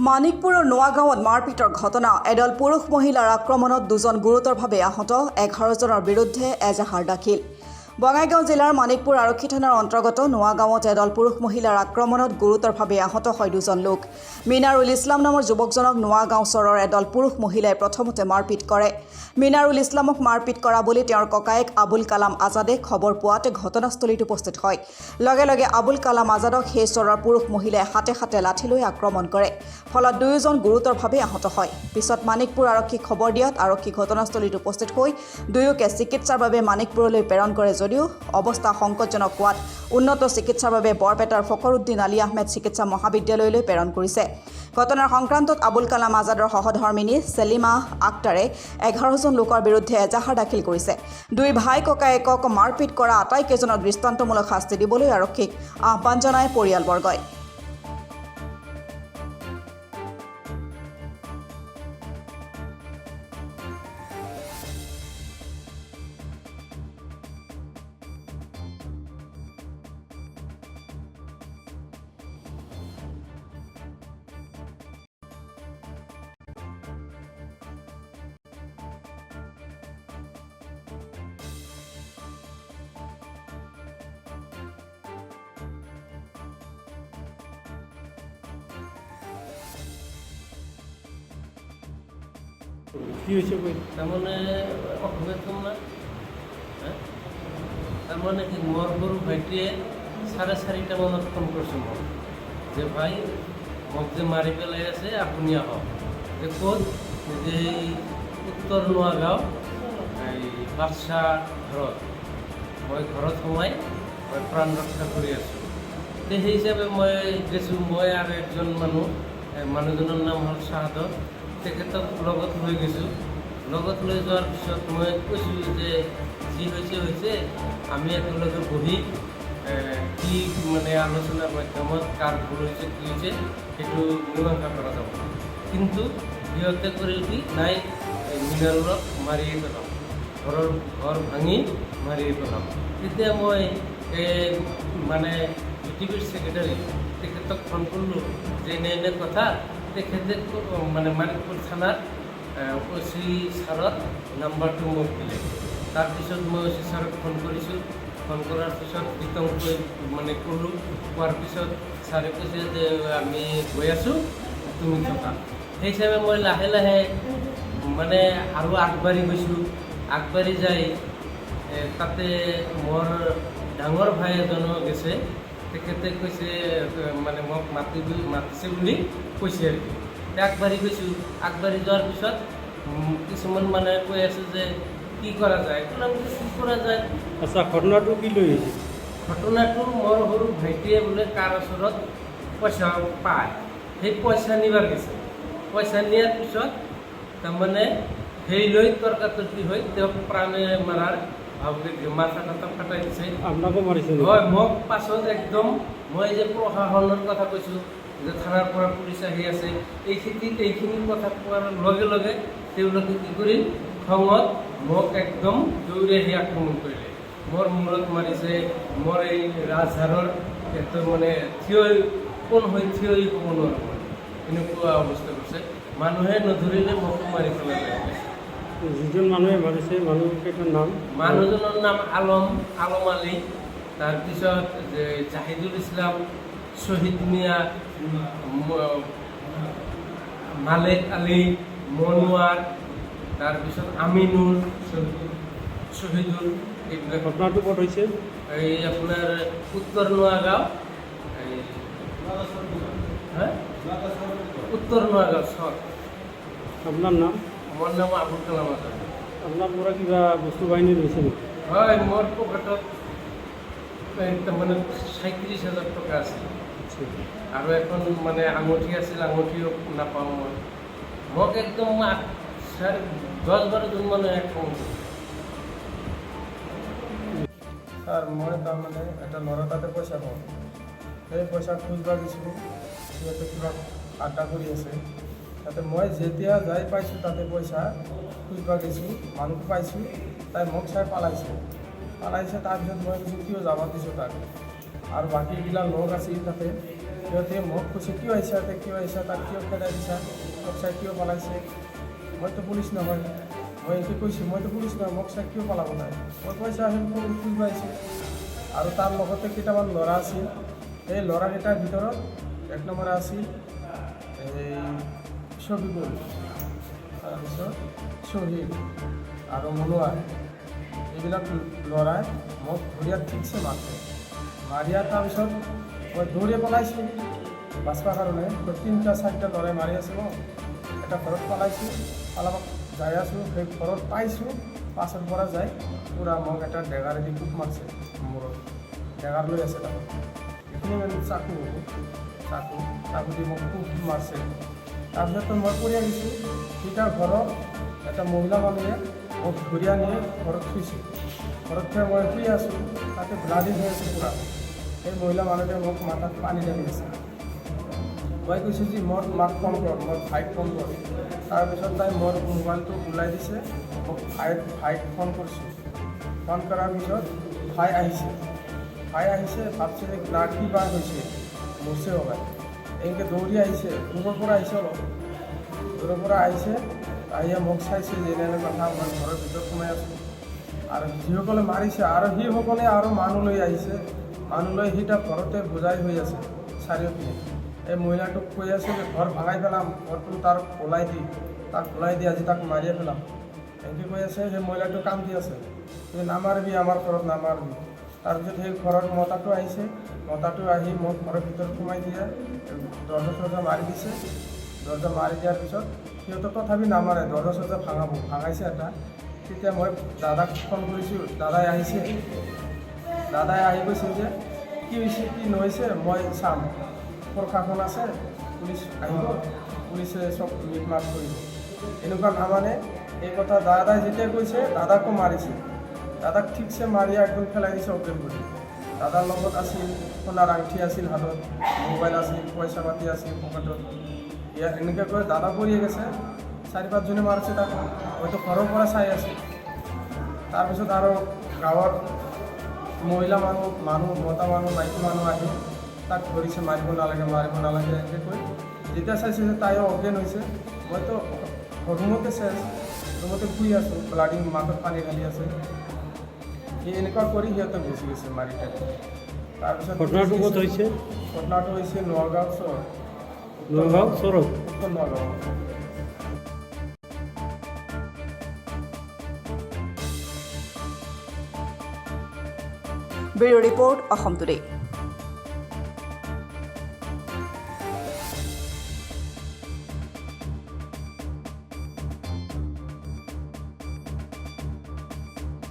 মানিকপুৰৰ নোৱাগাঁৱত মাৰপিটৰ ঘটনা এডাল পুৰুষ মহিলাৰ আক্ৰমণত দুজন গুৰুতৰভাৱে আহত 11 জনৰ বিৰুদ্ধে এজাহাৰ দাখিল। বঙাইগাঁও জিলাৰ মানিকপুৰ আৰক্ষী থানাৰ অন্তৰ্গত নোৱাগাঁৱত এডাল পুৰুষ মহিলাৰ আক্ৰমণত গুৰুতৰভাৱে আহত হয় দুজন লোক। মিনাৰুল ইছলাম নামৰ যুৱকজনক নোৱাগাঁও চৰৰ এডাল পুৰুষ মহিলাই প্ৰথমতে মাৰপিট কৰে। মিনাৰুল ইছলামক মাৰপিট কৰা বুলি তেওঁৰ ককায়েক আবুল কালাম আজাদে খবৰ পোৱাতে ঘটনাস্থলীত উপস্থিত হয়। লগে লগে আবুল কালাম আজাদক সেই চৰৰ পুৰুষ মহিলাই হাতে হাতে লাঠি লৈ আক্ৰমণ কৰে। ফলত দুয়োজন গুৰুতৰভাৱে আহত হয়। পিছত মানিকপুৰ আৰক্ষীক খবৰ দিয়াত আৰক্ষী ঘটনাস্থলীত উপস্থিত হৈ দুয়োকে চিকিৎসাৰ বাবে মানিকপুৰলৈ প্ৰেৰণ কৰে যদিও অৱস্থা সংকটজনক হোৱাত উন্নত চিকিৎসাৰ বাবে বৰপেটাৰ ফখৰুদ্দিন আলী আহমেদ চিকিৎসা মহাবিদ্যালয়লৈ প্ৰেৰণ কৰিছে। ঘটনাৰ সংক্ৰান্তত আবুল কালাম আজাদৰ সহধৰ্মিনী সেলিমা আক্তাৰে 11 জন লোকৰ বিৰুদ্ধে এজাহাৰ দাখিল কৰিছে। দুই ভাই ককায়েকক মাৰপিট কৰা আটাইকেইজনক দৃষ্টান্তমূলক শাস্তি দিবলৈ আৰক্ষীক আহ্বান জনায় পৰিয়ালবৰ্গই। কি হয়েছে কই তারমানে অসুবিধা কম না তারমানে কি মোর গরু ভাইটিয়ে 4:30টা মানত ফোন করছে মোক যে ভাই মোক যে মারি পেলাই আছে আপনি আহক যে ক'ত যে উত্তৰ নোৱাগাঁও এই বাদশা ঘৰত মই ঘৰত সোমাই মই প্ৰাণ ৰক্ষা কৰি আছোঁ। সেই হিচাপে মই গৈছোঁ। মই আৰু একজন মানুহজনৰ নাম হ'ল চাহাদত। তেখেতক লগত লৈ গৈছোঁ। লগত লৈ যোৱাৰ পিছত মই কৈছোঁ যে যি হৈছে আমি একেলগে বহি কি আলোচনাৰ মাধ্যমত কাৰ ভুল হৈছে কি হৈছে সেইটো মীমাংসা কৰা যাব। কিন্তু সিহঁতে কৰিল কি নাই মিনাৰুলক মাৰিয়ে পেলাম, ঘৰ ভাঙি মাৰিয়ে পেলাম। তেতিয়া মই বিটিভিৰ ছেক্ৰেটাৰী তেখেতক ফোন কৰিলোঁ যে এনে কথা। তেখেতে মানিকপুৰ থানাৰ OC ছাৰত নাম্বাৰটো মোক দিলে। তাৰপিছত মই OC ছাৰক ফোন কৰিছোঁ। ফোন কৰাৰ পিছত বিতংকৈ ক'লোঁ। কোৱাৰ পিছত ছাৰে কৈছে যে আমি গৈ আছোঁ, তুমি থকা। সেই হিচাপে মই লাহে লাহে আৰু আগবাঢ়ি গৈছোঁ। আগবাঢ়ি যাই তাতে মোৰ ডাঙৰ ভাই এজনো গৈছে। তেখেতে কৈছে মোক মাতিছে বুলি কৈছে আৰু কি। আগবাঢ়ি গৈছোঁ। আগবাঢ়ি যোৱাৰ পিছত কিছুমান মানুহে কৈ আছে যে কি কৰা যায়, কি কৰা যায়। আচ্ছা, ঘটনাটো কি লৈ আহিছে? ঘটনাটো মোৰ সৰু ভাইটিয়ে বোলে কাৰ ওচৰত পইচা পায়, সেই পইচা নিবাৰ গৈছে। পইচা নিয়াৰ পিছত তাৰমানে সেই লৈ তৰ্কাতৰ্কি হৈ তেওঁক প্ৰাণে মাৰাৰ মাথা ফাটাই দিছে। আপোনাকো মাৰিছে? হয়, মোক পাছত একদম মই যে প্ৰশাসনৰ কথা কৈছোঁ যে থানাৰ পৰা পুলিচ আহি আছে, এইখিনি কথা কোৱাৰ লগে লগে তেওঁলোকে কি কৰিল, খঙত মোক একদম দৌৰি আহি আক্ৰমণ কৰিলে। মোৰ মূৰত মাৰিছে। মোৰ এই ৰাজহাৰৰ থিয় হ'ব নোৱাৰোঁ। এনেকুৱা অৱস্থা কৰিছে। মানুহে নধৰিলে মোকো মাৰি পেলালে। যিজন মানুহে মাৰিছে মানুহকেইটাৰ নাম? মানুহজনৰ নাম আলম আলী, তাৰপিছত জাহিদুল ইছলাম, শহীদ মিয়া, মালেক আলী, মনোৱাৰ, তাৰপিছত আমিনুল, শহীদুল। এইবিলাক ঘটনাটো ক'ত হৈছে? এই আপোনাৰ উত্তৰ নোৱাগাঁও, উত্তৰ নোৱাগাঁও চৰ। আপোনাৰ নাম? মোৰ নাম আবুল কালাম আজাদ। আপোনাৰ পৰা কিবা বস্তু বাহিনী লৈছে নেকি? হয়, মোৰ পকেটত 37,000 টকা আছিল আৰু এখন আঙুঠি আছিল। আঙুঠিও নাপাওঁ মই। মোক একদম 10-12জন মানুহে খং কৰিছে। ছাৰ, মই তাৰমানে এটা ল'ৰা তাতে পইচা পাওঁ। সেই পইচা খুজিব গৈছিলোঁ। সিহঁতে কিবা আড্ডা কৰি আছে। তাতে মই যেতিয়া যাই পাইছোঁ তাতে পইচা খুজিব গৈছোঁ, মানুহ পাইছোঁ। তাই মোক চাই পালাইছে। তাৰপিছত মই কৈছোঁ কিয় যাব দিছোঁ তাক। আৰু বাকীগিলা লগ আছিল তাতে। সিহঁতে মোক কৈছে কিয় আহিছা তাক কিয় খেদাই দিছা মোক চাই কিয় পলাইছে মইতো পুলিচ নহয় মই এনেকৈ কৈছোঁ মইতো পুলিচ নহয় মোক চাই কিয় পলাব নাই মই পইচা খুজিব আহিছোঁ আৰু তাৰ লগতে কেইটামান ল'ৰা আছিল সেই ল'ৰাকেইটাৰ ভিতৰত এক নম্বৰে আছিল এই ছবিগুল তাৰপিছত শ্বহীদ আৰু মনোৱাৰ এইবিলাক ল'ৰাই মোক ঘূৰিয়াত ঠিকছে মাৰিছে মাৰিয়াৰ তাৰপিছত মই দৌৰি পলাইছোঁ বাচবৰ কাৰণে তো 3-4টা ল'ৰাই মাৰি আছে মোক এটা ঘৰত পলাইছোঁ পলাব যাই আছোঁ সেই ঘৰত পাইছোঁ পাছৰ পৰা যাই পূৰা মোক এটা ডেগাৰেদি কোব মাৰিছে মূৰত ডেগাৰ লৈ আছে তাত এইখিনি মানে চাকু দি মোক কোব মাৰিছে তাৰপিছততো মই পৰি আহিছোঁ সিটা ঘৰত এটা মহিলা মানুহে মোক ঘূৰিয়াই নিয়ে ঘৰত থৈছে ঘৰত থৈ মই শুই আছোঁ তাতে ব্লাডিং হৈ আছে পূৰা সেই মহিলা মানুহটোৱে মোক মাথাত পানী ঢালি আছে মই কৈছোঁ যে মোৰ মাক ফোন কৰ মোৰ ভাইক ফোন কৰ তাৰপিছত তাই মোৰ মোবাইলটো ওলাই দিছে মোক ভাইক ফোন কৰিছোঁ ফোন কৰাৰ পিছত ভাই আহিছে ভাবছে যে ব্লাড কিবা হৈছে মৰছে হ'বাই এনেকৈ দৌৰি আহিছে দূৰৰ পৰা আহিছে অলপ দূৰৰ পৰা আহিছে আহিয়ে মোক চাইছে যে এনে কথা মই ঘৰৰ ভিতৰত সোমাই আছোঁ আৰু যিসকলে মাৰিছে আৰু সিসকলে আৰু মানুহ লৈ আহিছে মানুহ লৈ সিটা ঘৰতে বুজাই হৈ আছে চাৰিওপিনে এই মহিলাটোক কৈ আছে যে ঘৰ ভাঙাই পেলাম ঘৰটো তাক ওলাই দি আজি তাক মাৰিয়ে পেলাম এনেকৈ কৈ আছে সেই মহিলাটো কাম দি আছে যে নামাৰিবি আমাৰ ঘৰত নামাৰিবি তাৰপিছত সেই ঘৰত মতাটো আহিছে মতাটো আহি মোক ঘৰৰ ভিতৰত সোমাই দিয়ে দৰ্জা মাৰি দিছে দৰ্জা মাৰি দিয়াৰ পিছত সিহঁতক তথাপি নামাৰে দৰ্জা ভাঙাইছে এটা তেতিয়া মই দাদাক ফোন কৰিছোঁ দাদাই আহিছে দাদাই আহি কৈছে যে কি হৈছে কি নহৈছে মই চাম প্ৰশাসন আছে পুলিচ আহিব পুলিচে চব মিটমাট কৰিব এনেকুৱা নামানে এই কথা দাদাই যেতিয়া কৈছে দাদাকো মাৰিছে দাদাক ঠিকছে মাৰি একদম পেলাই দিছে অপেন কৰি দাদাৰ লগত আছিল সোণাৰ আংঠি আছিল হাতত মোবাইল আছিল পইচা পাতি আছিল পকেটত এনেকৈ কৈ দাদা পৰিয়ে গেছে 4-5জনে মাৰিছে তাক হয়তো ঘৰৰ পৰা চাই আছে তাৰপিছত আৰু গাঁৱৰ মহিলা মানুহ মতা মানুহ মাইকী মানুহ আহি তাক ধৰিছে মাৰিব নালাগে এনেকৈ কৈ যেতিয়া চাইছে যে তাইও অজ্ঞান হৈছে মইতো ৰুমতে শুই আছোঁ ব্লাডিং মাথাত পানী ঢালি আছে সি এনেকুৱা কৰি সিহঁতে গুচি গৈছে মাৰি তাৰপিছত ঘটনাটো ক'ত হৈছে ঘটনাটো হৈছে নগাঁও চৰত উত্তৰ Nagaon bureau report Assam today.